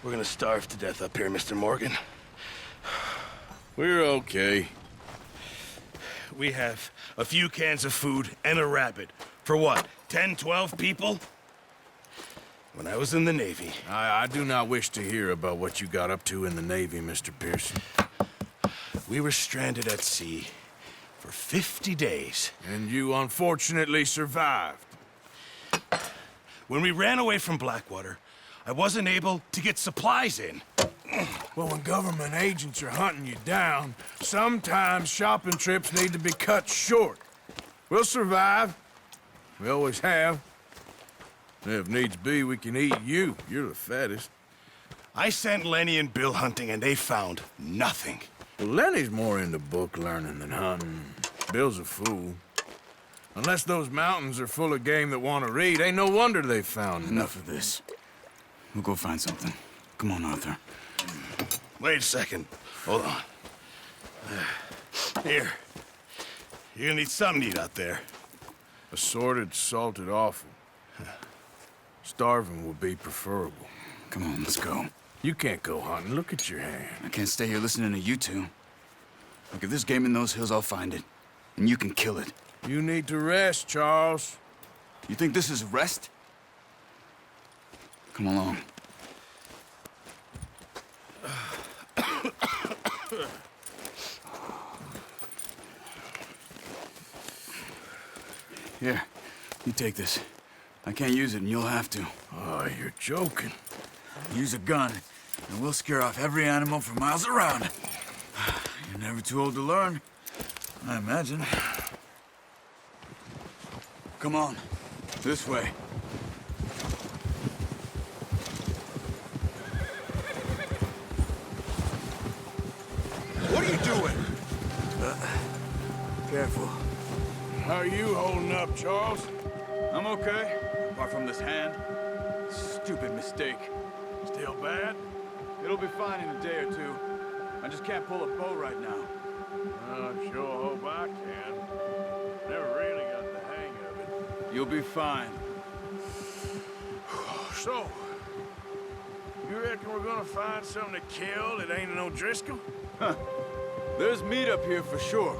We're gonna starve to death up here, Mr. Morgan. We're okay. We have a few cans of food and a rabbit. For what, 10, 12 people? When I was in the Navy... I do not wish to hear about what you got up to in the Navy, Mr. Pearson. We were stranded at sea for 50 days. And you unfortunately survived. When we ran away from Blackwater, I wasn't able to get supplies in. Well, when government agents are hunting you down, sometimes shopping trips need to be cut short. We'll survive. We always have. If needs be, we can eat you. You're the fattest. I sent Lenny and Bill hunting, and they found nothing. Well, Lenny's more into book learning than hunting. Bill's a fool. Unless those mountains are full of game that want to read, ain't no wonder they found Enough of this. We'll go find something. Come on, Arthur. Wait a second. Hold on. Here. You're gonna need something to eat out there. Assorted, salted offal. Starving would be preferable. Come on, let's go. You can't go hunting. Look at your hand. I can't stay here listening to you two. Look, if there's game in those hills, I'll find it. And you can kill it. You need to rest, Charles. You think this is rest? Come along. Here, you take this. I can't use it, and you'll have to. Oh, you're joking. Use a gun, and we'll scare off every animal for miles around. You're never too old to learn, I imagine. Come on, this way. What are you doing? Careful. How are you holding up, Charles? I'm okay, apart from this hand. Stupid mistake. Still bad? It'll be fine in a day or two. I just can't pull a bow right now. I sure hope I can. Never really got the hang of it. You'll be fine. So, you reckon we're gonna find something to kill that ain't no Driscoll? Huh. There's meat up here for sure.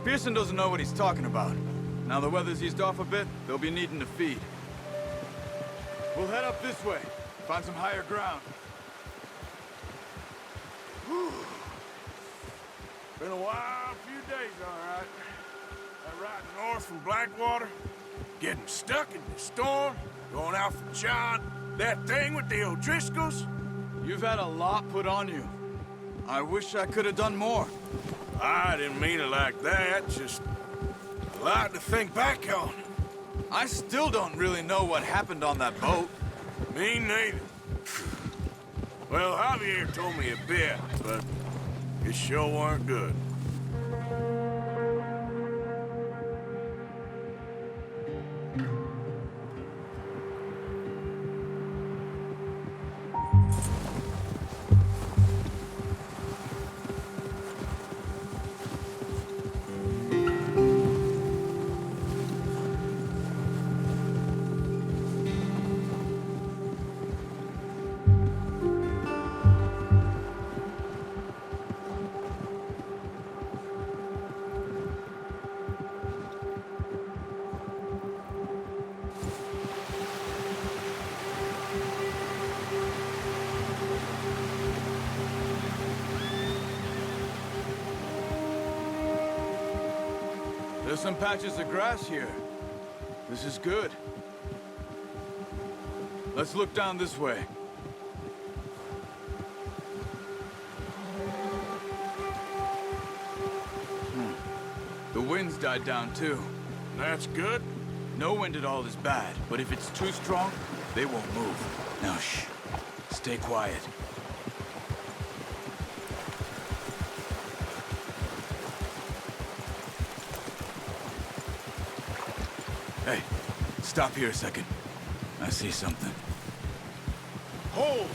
Pearson doesn't know what he's talking about. Now the weather's eased off a bit, they'll be needing to feed. We'll head up this way, find some higher ground. Whew. Been a wild few days, all right. That ride north from Blackwater, getting stuck in the storm, going out for John, that thing with the O'Driscolls. You've had a lot put on you. I wish I could have done more. I didn't mean it like that, just a lot to think back on. I still don't really know what happened on that boat. Me neither. Well, Javier told me a bit, but it sure weren't good. There's some patches of grass here. This is good. Let's look down this way. The wind's died down too. That's good. No wind at all is bad, but if it's too strong, they won't move. Now shh. Stay quiet. Hey, stop here a second. I see something. Hold!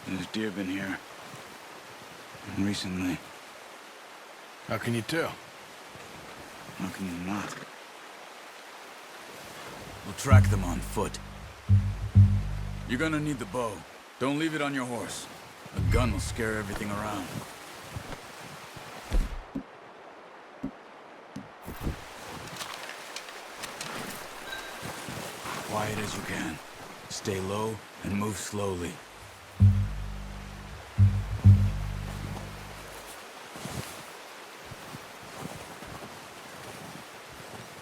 There's deer been here. And recently. How can you tell? How can you not? We'll track them on foot. You're gonna need the bow. Don't leave it on your horse. A gun will scare everything around. Quiet as you can. Stay low and move slowly.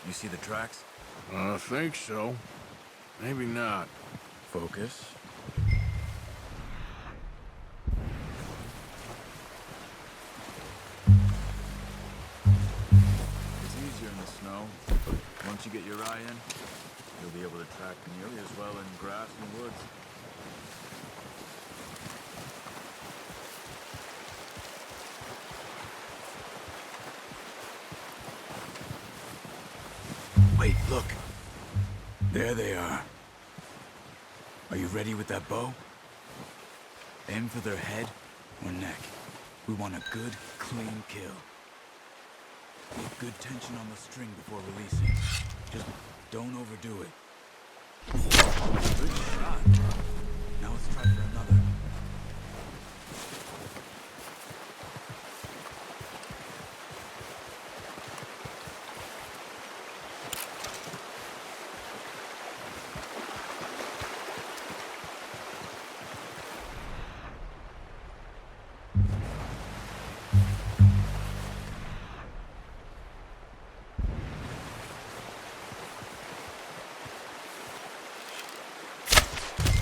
You see the tracks? I think so. Maybe not. Focus. It's easier in the snow, but once you get your eye in, you'll be able to track nearly as well in grass and woods. Wait, look. There they are. Are you ready with that bow? Aim for their head or neck. We want a good, clean kill. Keep good tension on the string before releasing. Just don't overdo it. Good shot. Now let's try for another.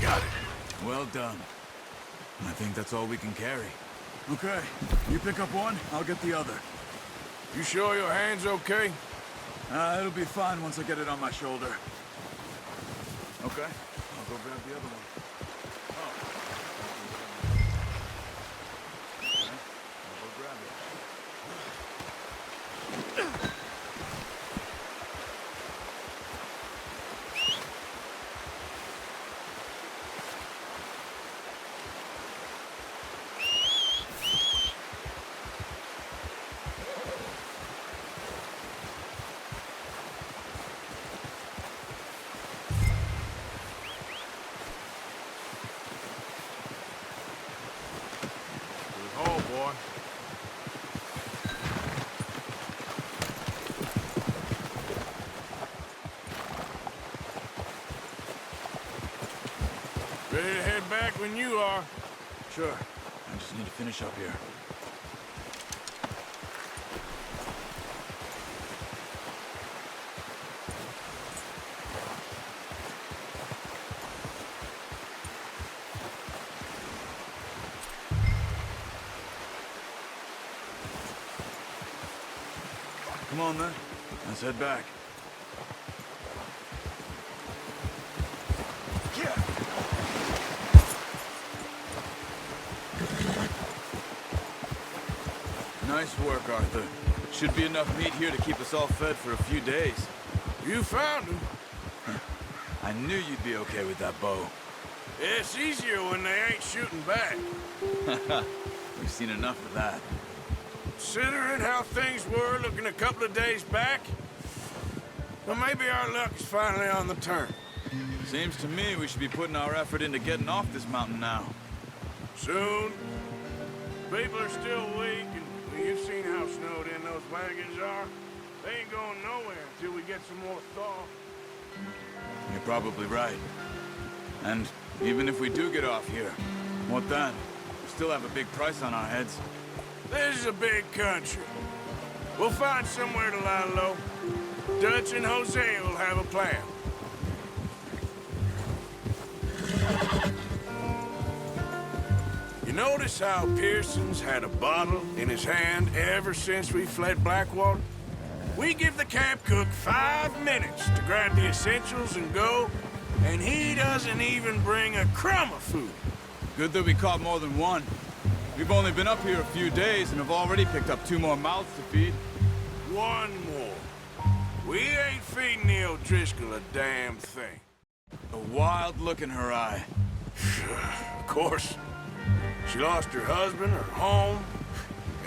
Got it. Well done. I think that's all we can carry. Okay, you pick up one, I'll get the other. You sure your hand's okay? It'll be fine once I get it on my shoulder. Okay, I'll go grab the other one. Oh. Okay, I'll go grab it. Oh, boy. Ready to head back when you are. Sure, I just need to finish up here. Come on, then. Let's head back. Nice work, Arthur. Should be enough meat here to keep us all fed for a few days. You found him. I knew you'd be okay with that bow. It's easier when they ain't shooting back. We've seen enough of that. Considering how things were looking a couple of days back, well, maybe our luck's finally on the turn. Seems to me we should be putting our effort into getting off this mountain now. Soon. People are still weak, and you've seen how snowed in those wagons are. They ain't going nowhere until we get some more thaw. You're probably right. And even if we do get off here, what then? We still have a big price on our heads. This is a big country. We'll find somewhere to lie low. Dutch and Jose will have a plan. You notice how Pearson's had a bottle in his hand ever since we fled Blackwater? We give the camp cook 5 minutes to grab the essentials and go, and he doesn't even bring a crumb of food. Good that we caught more than one. We've only been up here a few days and have already picked up 2 more mouths to feed. One more. We ain't feeding the O'Driscoll a damn thing. A wild look in her eye. Of course. She lost her husband, her home,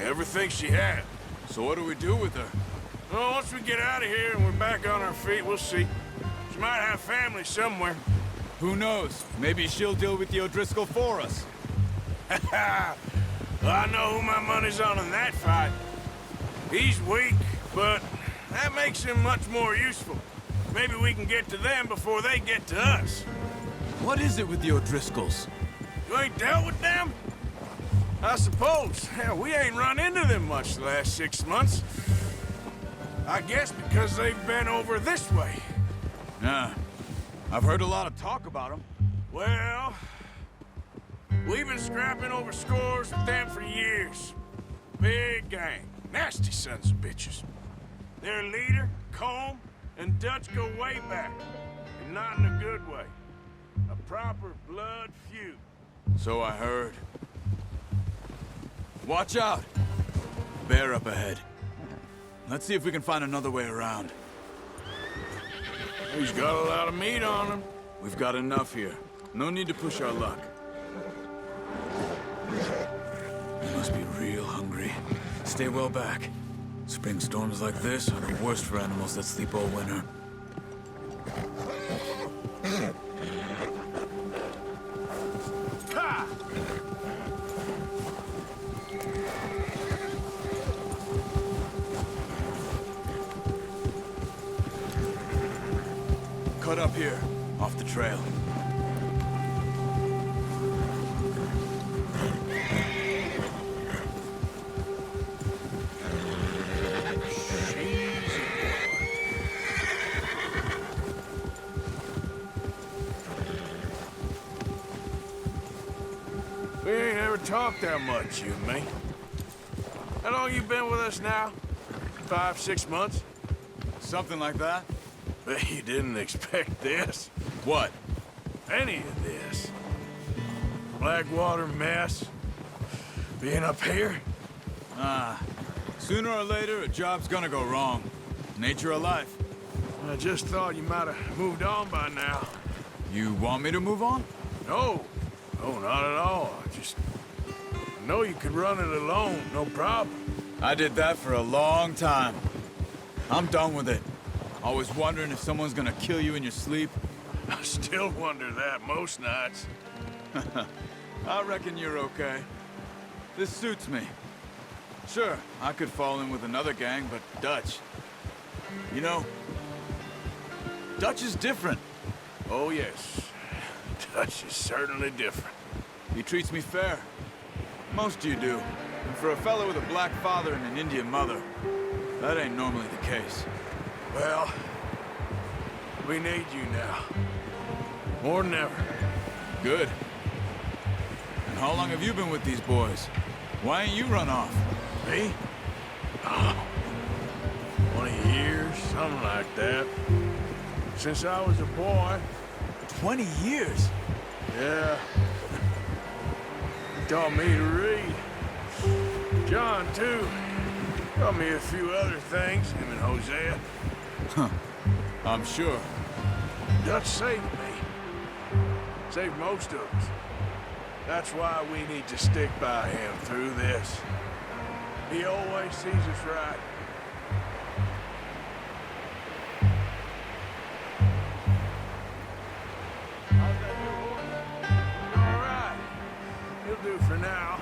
everything she had. So what do we do with her? Well, once we get out of here and we're back on our feet, we'll see. She might have family somewhere. Who knows? Maybe she'll deal with the O'Driscoll for us. Well, I know who my money's on in that fight. He's weak, but that makes him much more useful. Maybe we can get to them before they get to us. What is it with the O'Driscolls? You ain't dealt with them? I suppose. Hell, we ain't run into them much the last 6 months. I guess because they've been over this way. Nah. I've heard a lot of talk about them. Well, we've been scrapping over scores with them for years. Big gang. Nasty sons of bitches. Their leader, Colm, and Dutch go way back. And not in a good way. A proper blood feud. So I heard. Watch out! Bear up ahead. Let's see if we can find another way around. He's got a lot of meat on him. We've got enough here. No need to push our luck. You must be real hungry. Stay well back. Spring storms like this are the worst for animals that sleep all winter. Ha! Cut up here, off the trail. We ain't ever talked that much, you and me. How long you been with us now? 5, 6 months? Something like that? Bet you didn't expect this. What? Any of this. Blackwater mess. Being up here? Sooner or later, a job's gonna go wrong. Nature of life. I just thought you might have moved on by now. You want me to move on? No. No, not at all. I know you could run it alone, no problem. I did that for a long time. I'm done with it. Always wondering if someone's gonna kill you in your sleep. I still wonder that most nights. I reckon you're okay. This suits me. Sure, I could fall in with another gang, but Dutch... You know, Dutch is different. Oh, yes. Dutch is certainly different. He treats me fair. Most of you do. And for a fellow with a black father and an Indian mother, that ain't normally the case. Well, we need you now. More than ever. Good. And how long have you been with these boys? Why ain't you run off? Me? Oh, 20 years, something like that. Since I was a boy. 20 years? Yeah. He taught me to read. John, too. Taught me a few other things, him and Hosea. Huh. I'm sure. Dutch saved me. Saved most of us. That's why we need to stick by him through this. He always sees us right. How's that new horse? All right. He'll do for now.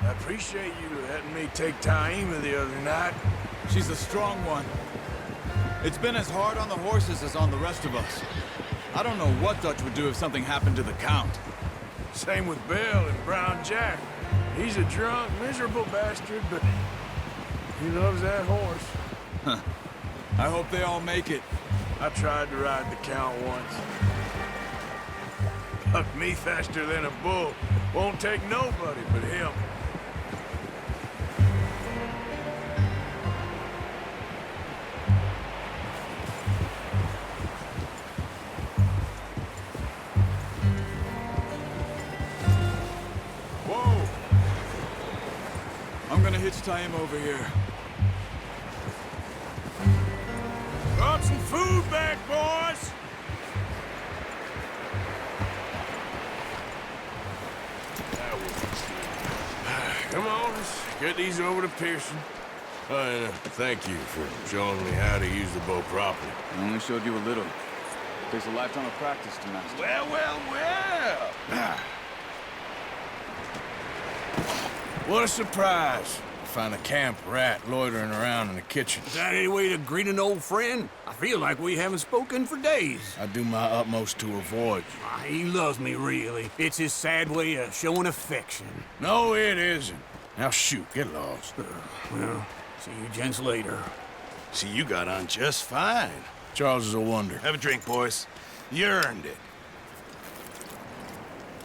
I appreciate you letting me take Taima the other night. She's a strong one. It's been as hard on the horses as on the rest of us. I don't know what Dutch would do if something happened to the Count. Same with Bill and Brown Jack. He's a drunk, miserable bastard, but he loves that horse. Huh. I hope they all make it. I tried to ride the Count once. Bucked me faster than a bull. Won't take nobody but him. I'm gonna hitch tie him over here. Brought some food back, boys! Come on, let's get these over to Pearson. Thank you for showing me how to use the boat properly. I only showed you a little. Takes a lifetime of practice to master. Well. What a surprise. Find a camp rat loitering around in the kitchen. Is that any way to greet an old friend? I feel like we haven't spoken for days. I do my utmost to avoid you. He loves me, really. It's his sad way of showing affection. No, it isn't. Now shoot, get lost. Well, see you gents later. See, you got on just fine. Charles is a wonder. Have a drink, boys. You earned it.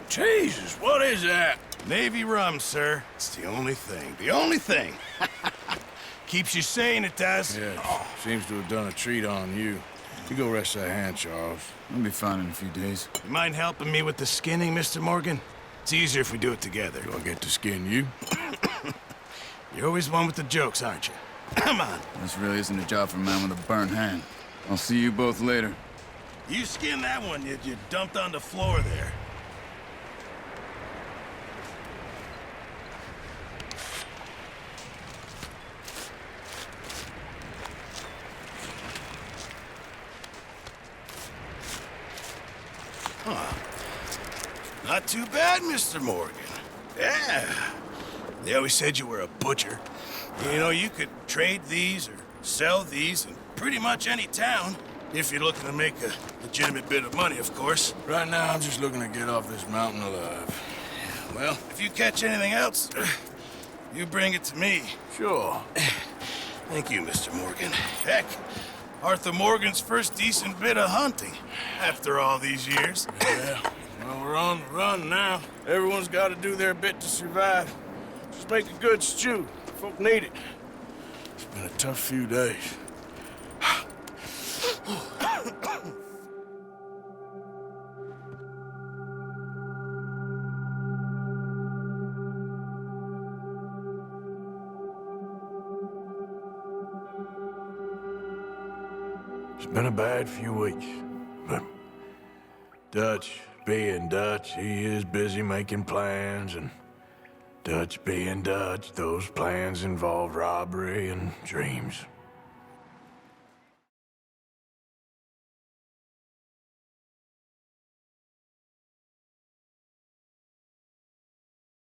Jesus, what is that? Navy rum, sir. It's the only thing. The only thing. Keeps you sane, it does. Yeah, seems to have done a treat on you. You go rest that hand, Charles. I'll be fine in a few days. You mind helping me with the skinning, Mr. Morgan? It's easier if we do it together. Do I get to skin you? You're always one with the jokes, aren't you? Come on. This really isn't a job for a man with a burnt hand. I'll see you both later. You skinned that one you dumped on the floor there. Not too bad, Mr. Morgan. Yeah. They always said you were a butcher. You know, you could trade these or sell these in pretty much any town. If you're looking to make a legitimate bit of money, of course. Right now, I'm just looking to get off this mountain alive. Well, if you catch anything else, you bring it to me. Sure. Thank you, Mr. Morgan. Heck, Arthur Morgan's first decent bit of hunting after all these years. Yeah. Well, we're on the run now. Everyone's got to do their bit to survive. Just make a good stew. Folk need it. It's been a tough few days. It's been a bad few weeks, but Dutch being Dutch, he is busy making plans, and Dutch being Dutch, those plans involve robbery and dreams.